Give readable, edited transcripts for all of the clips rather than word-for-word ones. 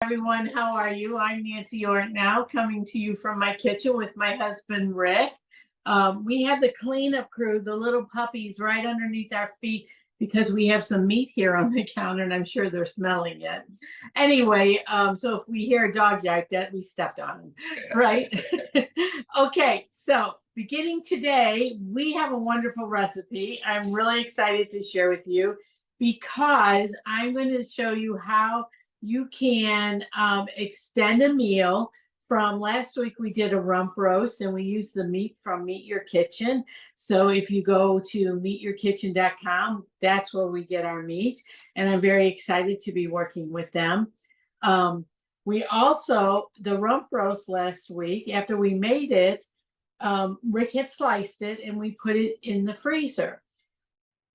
Everyone, how are you? I'm Nancy Ortinau, coming to you from my kitchen with my husband, Rick. We have the cleanup crew, the little puppies right underneath our feet because we have some meat here on the counter and I'm sure they're smelling it. Anyway, so if we hear a dog yelp, that we stepped on them, right? Okay, so beginning today, we have a wonderful recipe. I'm really excited to share with you because I'm going to show you how you can extend a meal. From last week, we did a rump roast and we used the meat from Meet Your Kitchen. So if you go to meetyourkitchen.com, that's where we get our meat. And I'm very excited to be working with them. We also, the rump roast last week, after we made it, Rick had sliced it and we put it in the freezer.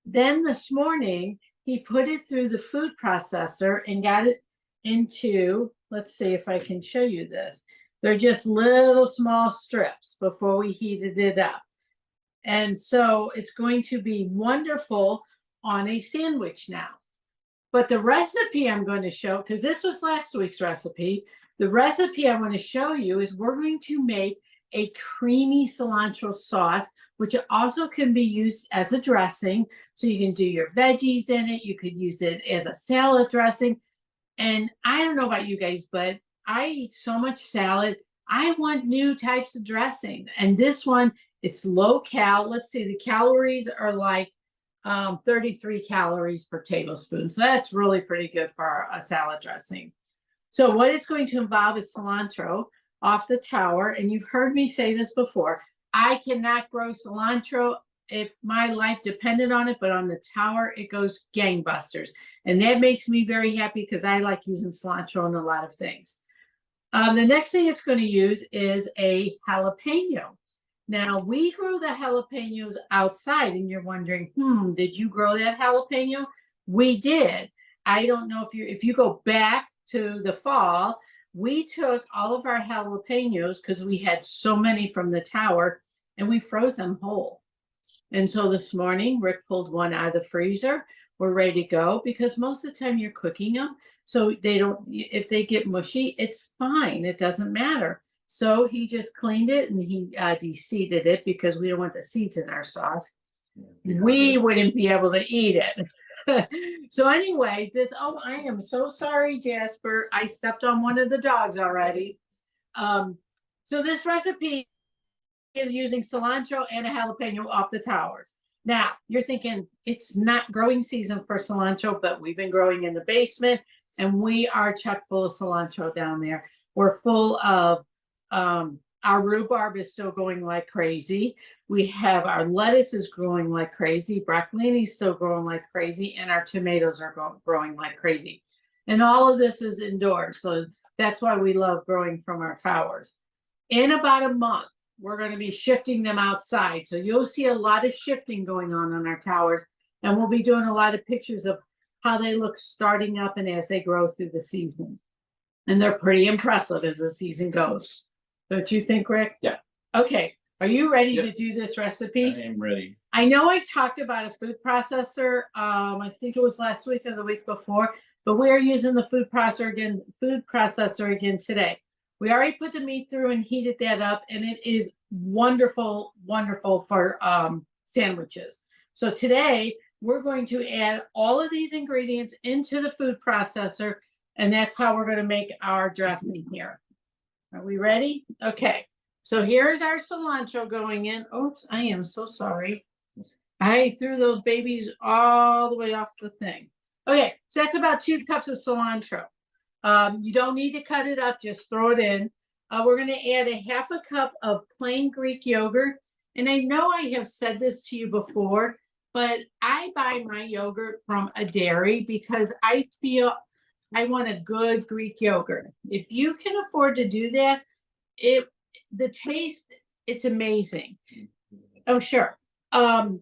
Then this morning, he put it through the food processor and got it into, let's see if I can show you this. They're just little small strips before we heated it up. And so it's going to be wonderful on a sandwich now. But the recipe I'm going to show, because this was last week's recipe, the recipe I want to show you is we're going to make a creamy cilantro sauce, which also can be used as a dressing. So you can do your veggies in it. You could use it as a salad dressing. And I don't know about you guys, but I eat so much salad. I want new types of dressing. And this one, it's low cal. Let's see, the calories are like 33 calories per tablespoon. So that's really pretty good for a salad dressing. So what it's going to involve is cilantro off the tower. And you've heard me say this before. I cannot grow cilantro if my life depended on it, but on the tower, it goes gangbusters. And that makes me very happy because I like using cilantro in a lot of things. The next thing it's going to use is a jalapeno. Now, we grow the jalapenos outside, and you're wondering, did you grow that jalapeno? We did. I don't know if you go back to the fall, we took all of our jalapenos because we had so many from the tower, and we froze them whole. And so this morning, Rick pulled one out of the freezer. We're ready to go because most of the time you're cooking them. So they don't, if they get mushy, it's fine. It doesn't matter. So he just cleaned it and he de-seeded it because we don't want the seeds in our sauce. We wouldn't be able to eat it. So anyway, I am so sorry, Jasper. I stepped on one of the dogs already. So this recipe is using cilantro and a jalapeno off the towers. Now, you're thinking it's not growing season for cilantro, but we've been growing in the basement and we are chock full of cilantro down there. We're full of, our rhubarb is still going like crazy. We have our lettuce is growing like crazy. Broccolini is still growing like crazy. And our tomatoes are growing like crazy. And all of this is indoors. So that's why we love growing from our towers. In about a month, we're going to be shifting them outside. So you'll see a lot of shifting going on our towers. And we'll be doing a lot of pictures of how they look starting up and as they grow through the season. And they're pretty impressive as the season goes. Don't you think, Rick? Yeah. Okay. Are you ready to do this recipe? I am ready. I know I talked about a food processor. I think it was last week or the week before, but we are using the food processor again today. We already put the meat through and heated that up, and it is wonderful, wonderful for sandwiches. So today, we're going to add all of these ingredients into the food processor, and that's how we're going to make our dressing here. Are we ready? Okay. So here's our cilantro going in. Oops, I am so sorry. I threw those babies all the way off the thing. Okay, so that's about 2 cups of cilantro. You don't need to cut it up, just throw it in. We're going to add a 1/2 cup of plain Greek yogurt. And I know I have said this to you before, but I buy my yogurt from a dairy because I feel I want a good Greek yogurt. If you can afford to do that, the taste, it's amazing. Oh, sure. The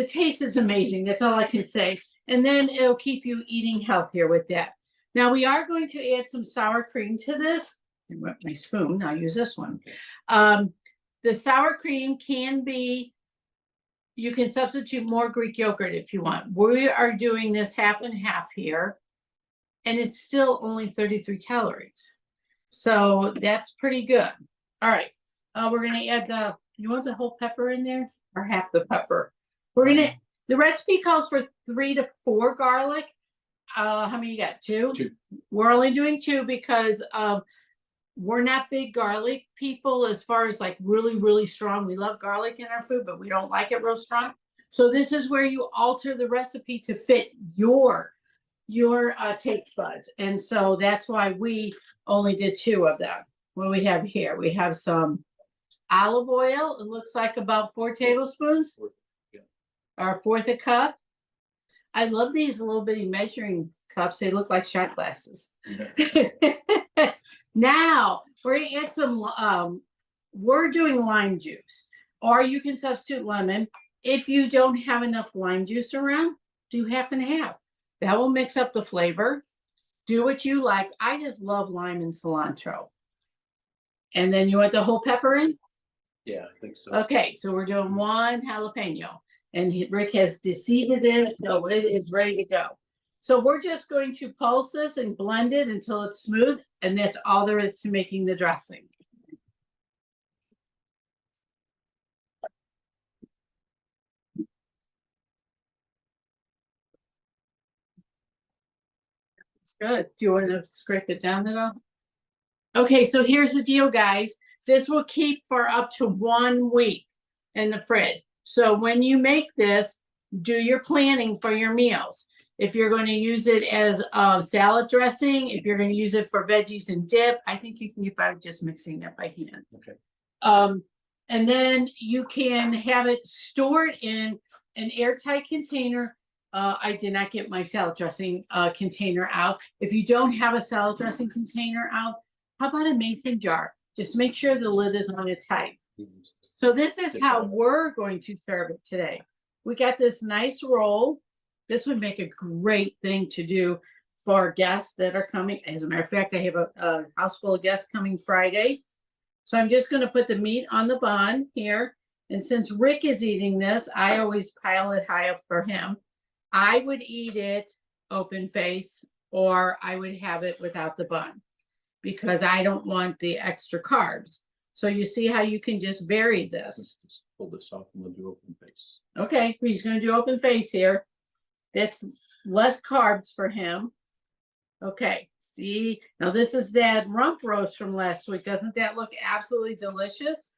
taste is amazing. That's all I can say. And then it'll keep you eating healthier with that. Now we are going to add some sour cream to this. I wet my spoon. I'll use this one. The sour cream can be, you can substitute more Greek yogurt if you want. We are doing this half and half here. and it's still only 33 calories. So that's pretty good. All right. We're gonna add you want the whole pepper in there or half the pepper? The recipe calls for 3 to 4 garlic. How many you got? 2? 2. We're only doing 2 because we're not big garlic people as far as like really, really strong. We love garlic in our food, but we don't like it real strong. So this is where you alter the recipe to fit your taste buds. And so that's why we only did 2 of them. What do we have here? We have some olive oil. It looks like about 4 tablespoons. Yeah. Or 1/4 a cup. I love these little bitty measuring cups. They look like shot glasses. Yeah. Now we're gonna add some we're doing lime juice, or you can substitute lemon. If you don't have enough lime juice around, do half and half. That will mix up the flavor. Do what you like. I just love lime and cilantro. And then you want the whole pepper in? Yeah, I think so. Okay, so we're doing 1 jalapeno, and Rick has de-seeded it, so it is ready to go. So we're just going to pulse this and blend it until it's smooth, and that's all there is to making the dressing. It's good. Do you want to scrape it down at all? Okay, so here's the deal, guys. This will keep for up to 1 week in the fridge. So when you make this, do your planning for your meals. If you're going to use it as salad dressing, if you're going to use it for veggies and dip, I think you can get by just mixing it by hand. Okay. And then you can have it stored in an airtight container. I did not get my salad dressing container out. If you don't have a salad dressing container out, how about a mason jar? Just make sure the lid is on it tight. So this is how we're going to serve it today. We got this nice roll. This would make a great thing to do for guests that are coming. As a matter of fact, I have a house full of guests coming Friday. So I'm just going to put the meat on the bun here. And since Rick is eating this, I always pile it high up for him. I would eat it open face, or I would have it without the bun because I don't want the extra carbs. So you see how you can just vary this. Just pull this off and we'll do open face. Okay, he's going to do open face here. That's less carbs for him. Okay, see, now this is that rump roast from last week. Doesn't that look absolutely delicious?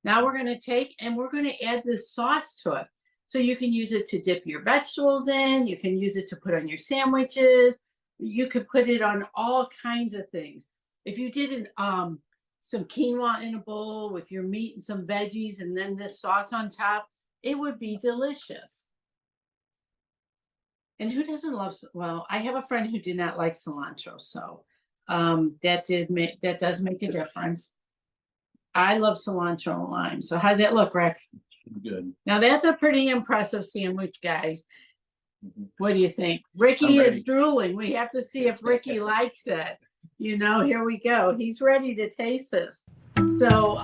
Now we're going to take and we're going to add this sauce to it. So you can use it to dip your vegetables in. You can use it to put on your sandwiches. You could put it on all kinds of things. If you did some quinoa in a bowl with your meat and some veggies and then this sauce on top, it would be delicious. And who doesn't love, well, I have a friend who did not like cilantro, so that does make a difference. I love cilantro and lime. So how's that look, Rick? Good. Now that's a pretty impressive sandwich, guys. Mm-hmm. What do you think? Ricky is drooling. We have to see if Ricky likes it. You know, here we go. He's ready to taste this. So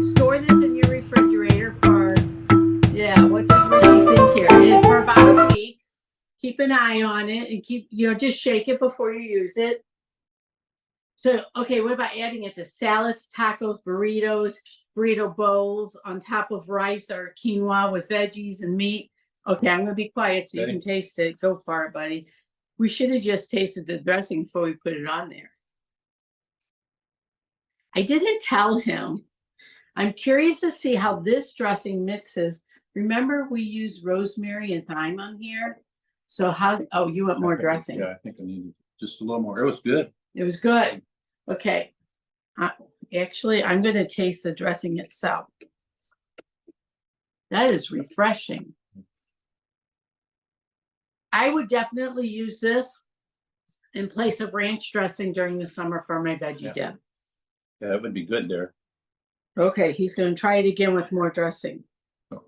store this in your refrigerator for, yeah, what does Ricky think here? For about a week. Keep an eye on it and keep, just shake it before you use it. So, okay, what about adding it to salads, tacos, burritos, burrito bowls on top of rice or quinoa with veggies and meat? Okay, I'm going to be quiet so you can taste it. Go for it, buddy. We should have just tasted the dressing before we put it on there. I didn't tell him. I'm curious to see how this dressing mixes. Remember, we used rosemary and thyme on here. So how, oh, you want more dressing? Yeah, I think I needed just a little more. It was good. It was good. Okay. Actually, I'm going to taste the dressing itself. That is refreshing. I would definitely use this in place of ranch dressing during the summer for my veggie dip. Yeah, that would be good there. Okay, he's going to try it again with more dressing. Oh.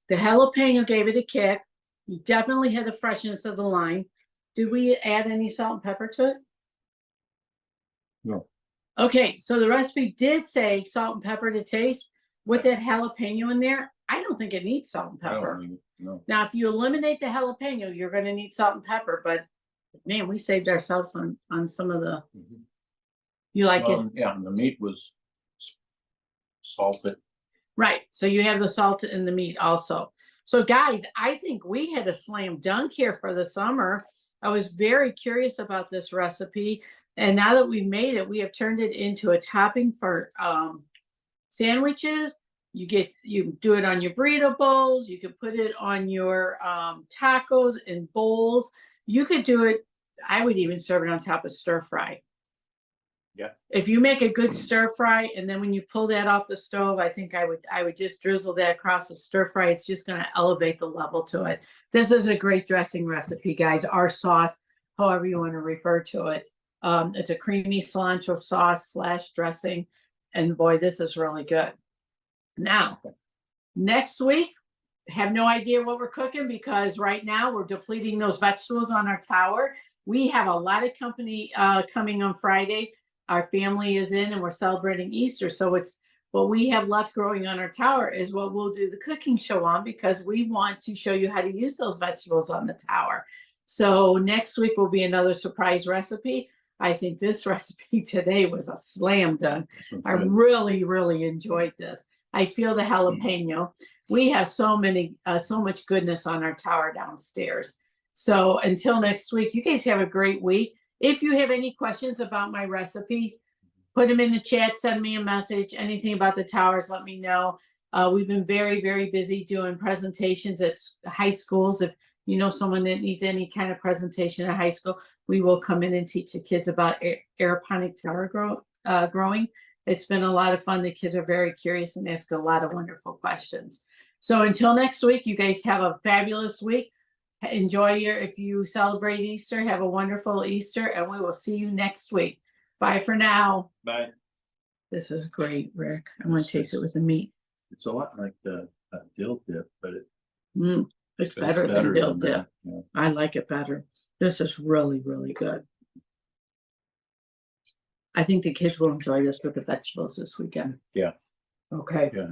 The jalapeno gave it a kick. You definitely had the freshness of the lime. Did we add any salt and pepper to it? No. Okay, so the recipe did say salt and pepper to taste. With that jalapeno in there, I don't think it needs salt and pepper. No. Now, if you eliminate the jalapeno, you're going to need salt and pepper, but Man, we saved ourselves on some of the, Mhm. you like it? Well, yeah, and the meat was salted. Right, so you have the salt in the meat also. So guys, I think we had a slam dunk here for the summer. I was very curious about this recipe, and now that we've made it, we have turned it into a topping for sandwiches. You do it on your burrito bowls. You can put it on your tacos and bowls. You could do it. I would even serve it on top of stir fry. Yeah. If you make a good stir fry, and then when you pull that off the stove, I think I would just drizzle that across the stir fry. It's just going to elevate the level to it. This is a great dressing recipe, guys. Our sauce, however you want to refer to it. It's a creamy cilantro sauce / dressing. And boy, this is really good. Now, next week, have no idea what we're cooking because right now we're depleting those vegetables on our tower. We have a lot of company coming on Friday. Our family is in and we're celebrating Easter. So it's what we have left growing on our tower is what we'll do the cooking show on because we want to show you how to use those vegetables on the tower. So next week will be another surprise recipe. I think this recipe today was a slam dunk. I really, really enjoyed this. I feel the jalapeno. We have so much goodness on our tower downstairs. So until next week, you guys have a great week. If you have any questions about my recipe, put them in the chat, send me a message, anything about the towers, let me know. We've been very, very busy doing presentations at high schools. If you know someone that needs any kind of presentation at high school, we will come in and teach the kids about aeroponic tower growing. It's been a lot of fun. The kids are very curious and ask a lot of wonderful questions. So until next week, you guys have a fabulous week. Enjoy if you celebrate Easter, have a wonderful Easter, and we will see you next week. Bye for now. Bye. This is great, Rick. I want to taste it with the meat. It's a lot like the dill dip, but It's better than dill than dip. that, yeah. I like it better. This is really, really good. I think the kids will enjoy this with the vegetables this weekend. Yeah. Okay. Yeah.